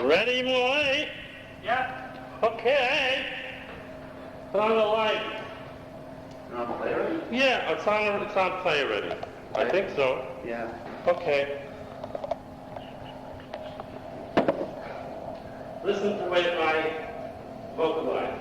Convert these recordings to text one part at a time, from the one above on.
Ready, Moy? Yeah. Okay. Put on the light. You're on play already? Yeah, it's on play already. I think so. Yeah. Okay. Listen to my vocal line.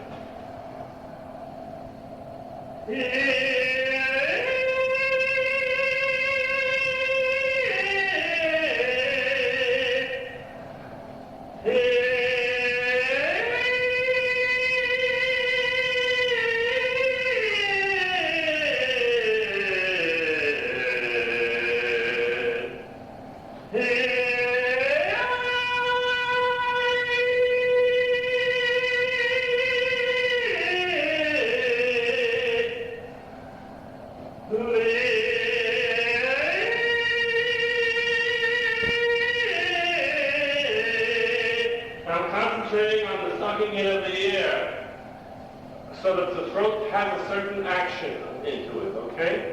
I'm concentrating on the sucking in of the air so that the throat has a certain action into it, okay?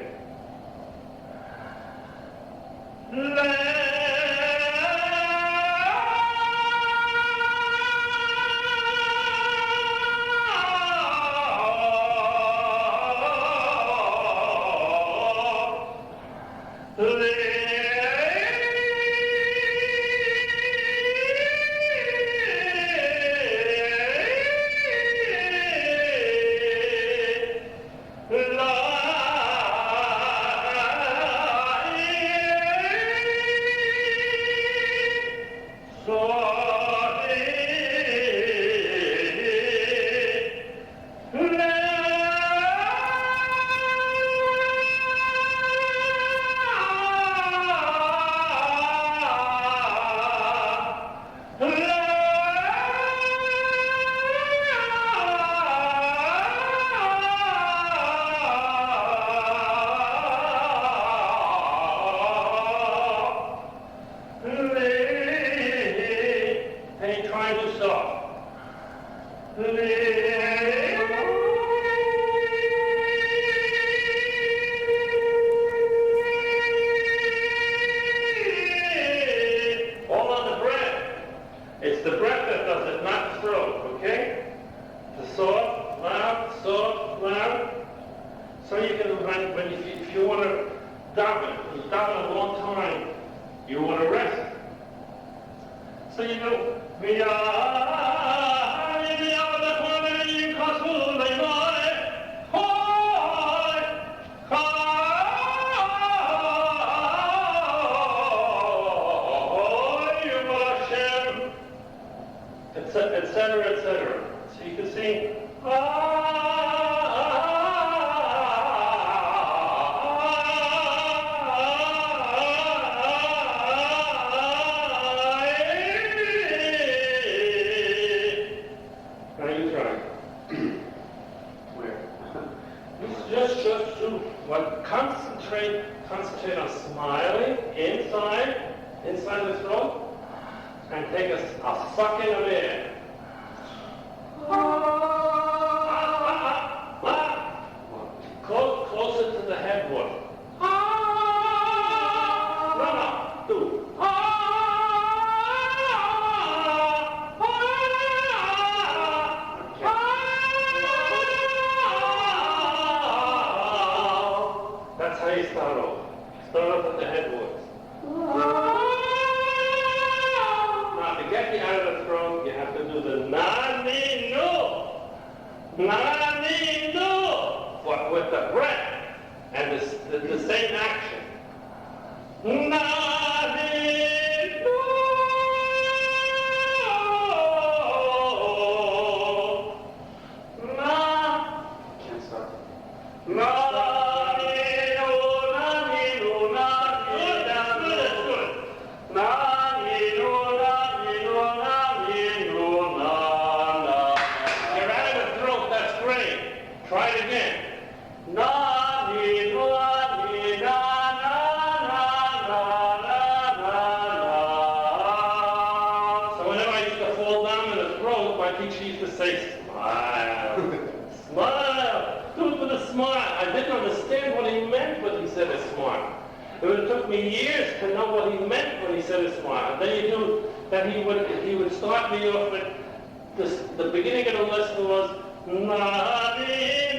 Concentrate on smiling inside the throat, and take a suck in of air. Closer to the headboard. That's how you start off. Start off at the headboards. Now, to get you out of the throat, you have to do the na-ni-no. Na-ni-no. But with the breath and the same action. Na-ni-no. Na. Can't start. Na. Try it again. Na ni na ni na na na na na na na. So whenever I used to fall down in the throat, my teacher used to say, smile, smile, do it with a smile. I didn't understand what he meant when he said a smile. It would have took me years to know what he meant when he said a smile. And then you knew that he would start me off with this, the beginning of the lesson was na-ni-no-ni,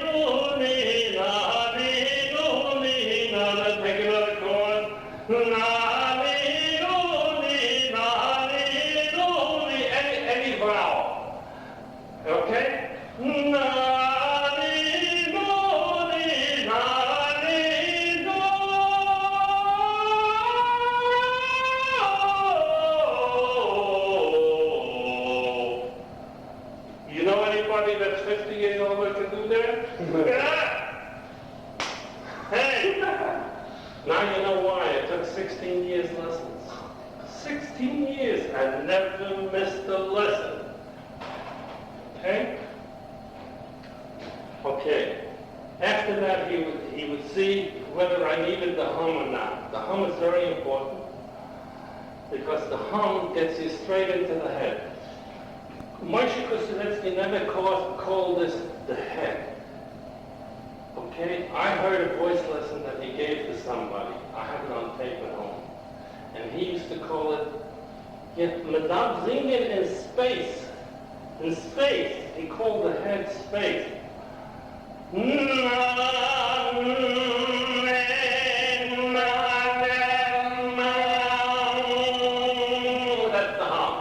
na-ni-no-ni, na, let's make another chord. Na-ni-no-ni, na-ni-no-ni, any vowel. Okay? Na-ni-no-ni, na-ni-no. You know anybody that's 50 years old that can do that? Hey! Now you know why. It took 16 years lessons. 16 years. I never missed a lesson. Okay? Okay. After that, he would see whether I needed the hum or not. The hum is very important because the hum gets you straight into the head. Moshe Kuznetsky never called this the head. Okay? I heard a voice lesson that he gave to somebody. I have it on tape at home. And he used to call it, Madame Zingen in space. In space. He called the head space. That's the hum.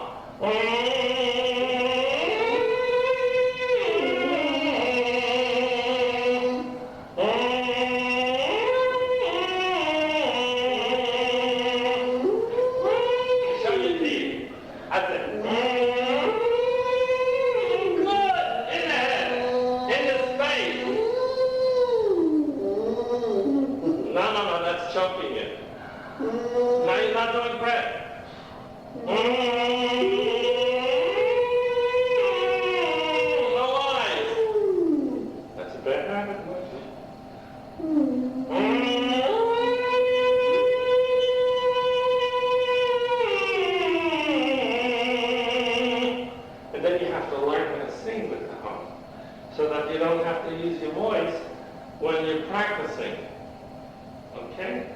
Show your teeth. That's it. Choking it. Now you're not doing breath. No eyes. That's a bad habit. And then you have to learn how to sing with the hum, so that you don't have to use your voice when you're practicing. Okay?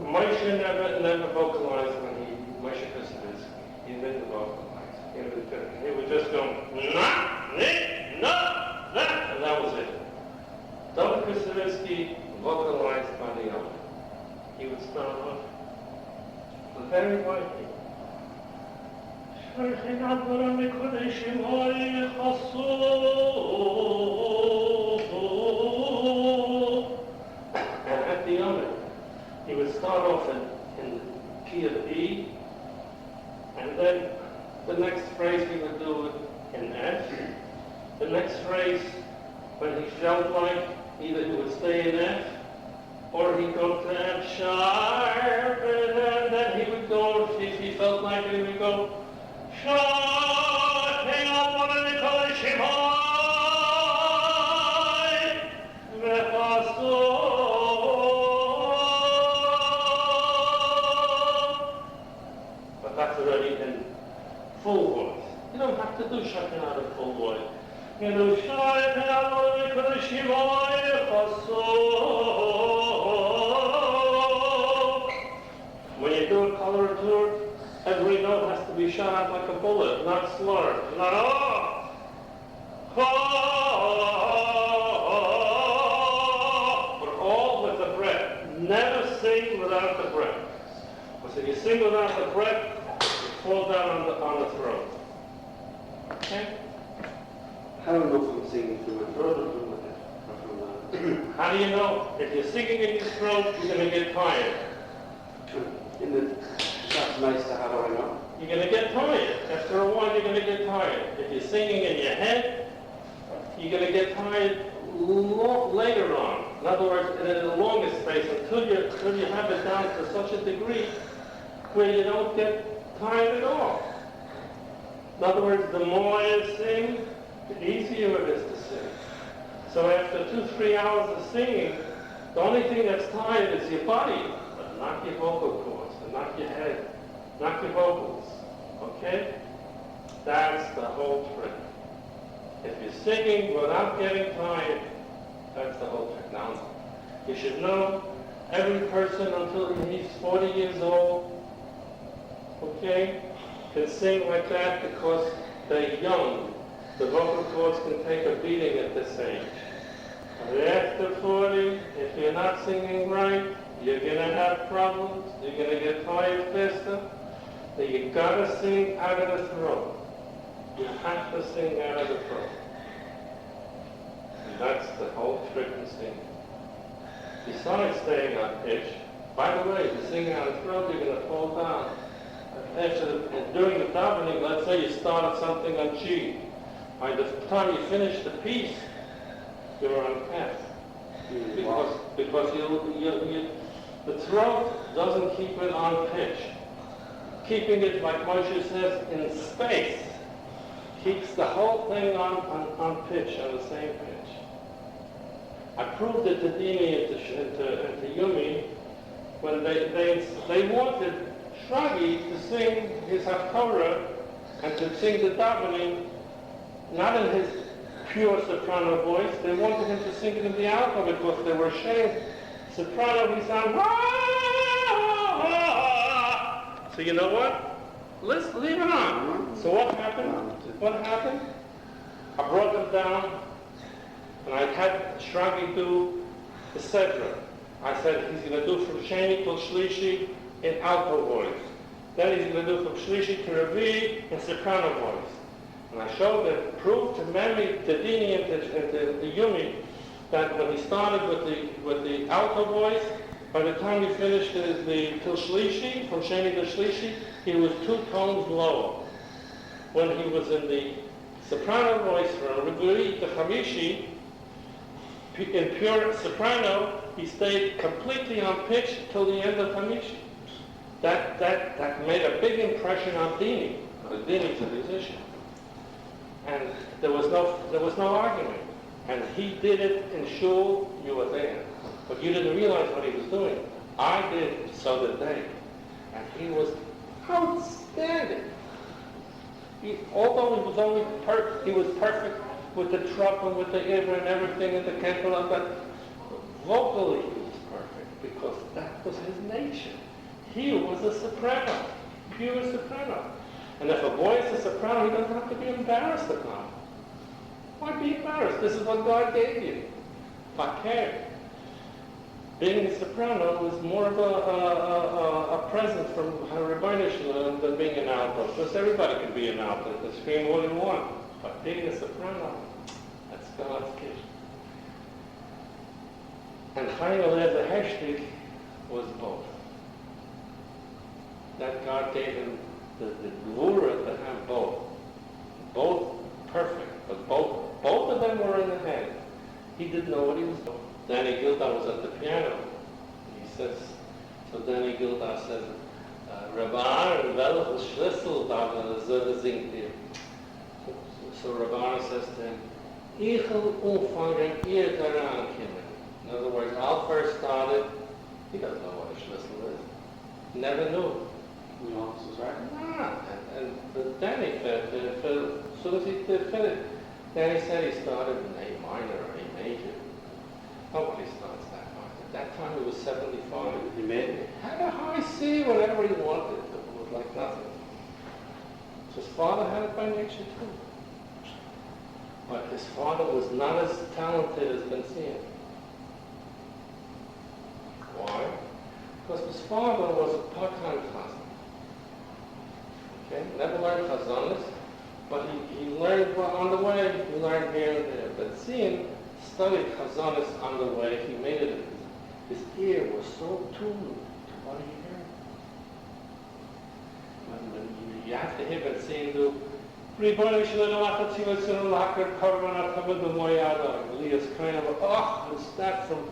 Moshe never vocalized when Moshe Kuznetsky, he didn't vocalize. He would just go, na, ni, na, na, and that was it. Dr. Kuznetsky vocalized by the other. He would start off very lightly. And at the other, he would start off in the key of E, and then the next phrase he would do it in F. The next phrase, when he felt like, either he would stay in F, or he'd go to F sharp, and then he would go, if he felt like it, he would go, sharp, hang on, what do they call it, but that's already in full voice. You don't have to do shutting out in full voice. You do when you do a coloratura, every note has to be shot out like a bullet, not slurred. Not but all with the breath. Never sing without the breath. Because if you sing without the breath, you fall down on the throat. Okay? How do you know from singing through my throat or from my head? How do you know? If you're singing in your throat, you're going to get tired. That's nice to have on up. You're going to get tired. After a while, you're going to get tired. If you're singing in your head, you're going to get tired later on. In other words, in the longest space, until you have it down to such a degree where you don't get tired at all. In other words, the more you sing, the easier it is to sing. So after 2-3 hours of singing, the only thing that's tired is your body, but not your vocal cords, and not your head, not your vocals. Okay? That's the whole trick. If you're singing without getting tired, that's the whole trick. Now, You should know every person until he's 40 years old, okay, can sing like that because they're young. The vocal cords can take a beating at this age. But after 40, if you're not singing right, you're going to have problems. You're going to get tired faster. So you got to sing out of the throat. You have to sing out of the throat. And that's the whole trick in singing. Besides staying on pitch, by the way, if you sing out of the throat, you're going to fall down. During the davening, let's say you started something on G. By the time you finish the piece, you're on F. Because the throat doesn't keep it on pitch. Keeping it, like Moshe says, in space, keeps the whole thing on pitch, on the same pitch. I proved it to Dini and to Yumi when they wanted Shragi to sing his Haftorah and to sing the davening, not in his pure soprano voice. They wanted him to sing it in the alto because they were ashamed. Soprano, we sound. So you know what? Let's leave it on. So what happened? I brought them down, and I had Shragi do the Sedra. I said he's going to do from Sheni till Shlishi in alto voice. Then he's going to do from Shlishi to Revi in soprano voice. And I showed them, proved to Memi, to Dini, and to Yumi that when he started with the alto voice, by the time he finished the till Shlishi, from Sheni to Shlishi, he was 2 tones lower. When he was in the soprano voice from Revi to Chamishi, in pure soprano, he stayed completely on pitch till the end of Chamishi. That made a big impression on Dini, because Dini's a musician. And there was no argument. And he did it in shul, you were there. But you didn't realize what he was doing. I did, so did they. And he was outstanding. Although he was perfect with the truck and with the Ibra and everything and the Cantor, but vocally he was perfect because that was his nature. He was a soprano, pure soprano. And if a boy is a soprano, he doesn't have to be embarrassed to come. Why be embarrassed? This is what God gave you. Fakir. Being a soprano is more of a present from Rebbeinu Shalom than being an alto. Because everybody can be an alto, can scream all you want. But being a soprano, that's God's gift. And Chaim the Heshtig was both. That God gave him the gvura to have both. Both perfect, but both of them were in the head. He didn't know what he was doing. Danny Gilda was at the piano. He says, so Danny Gilda says, Rabbi Aaron, welche Schlüssel da singt ihr? So Rabbi Aaron says to him, Ich will umfangen, ihr daran kommen. In other words, I'll first start it. He doesn't know what a Schlüssel is. Never knew. The answer was right. Ah, and Danny said, as soon as he did finish, Danny said he started in A minor or A major. Nobody starts that high. At that time it was 75. He made it. Had a high C whenever he wanted. It was like nothing. His father had it by nature too. But his father was not as talented as Benzine. Why? Because his father was a part-time chazan. Okay? Never learned chazanis, but he learned on the way. He learned here and there. Benzine studied chazanis on the way. He made it. His ear was so tuned to what he heard. When you have to hear Benzine do. Oh, it's that from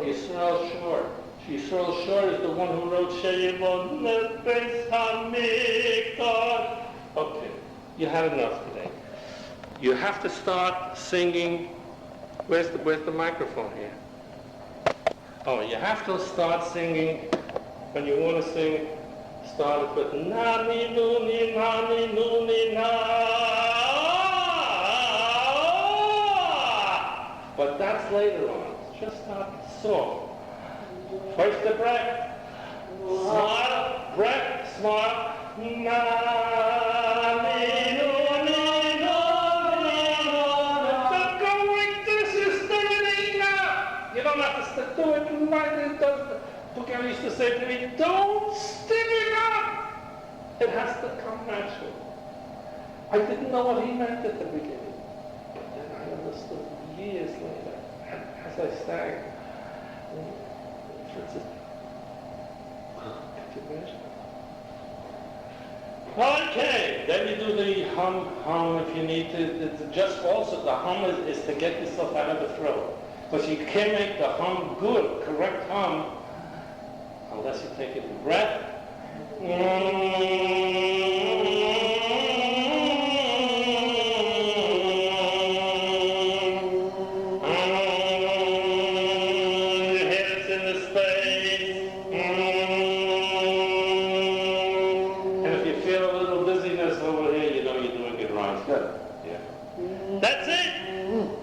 Yisrael Shore. Yisrael Shore is the one who wrote Sheyimon Nefesh HaMikdash. Okay, you had enough today. You have to start singing. Where's the microphone here? Oh, you have to start singing when you want to sing. Start it with Nani Nuni Na. But that's later on. Just start soft. First the breath. Smile, breath, smile. Don't go like this, you're singing now. You don't have to do it like it does. Booker used to say to me, don't stick it up. It has to come natural. I didn't know what he meant at the beginning, but then I understood years later, as I sang. Okay, then you do the hum, if you need to. Just also, the hum is to get yourself out of the throat. Because you can't make the hum good, correct hum, unless you take a deep breath. That's it.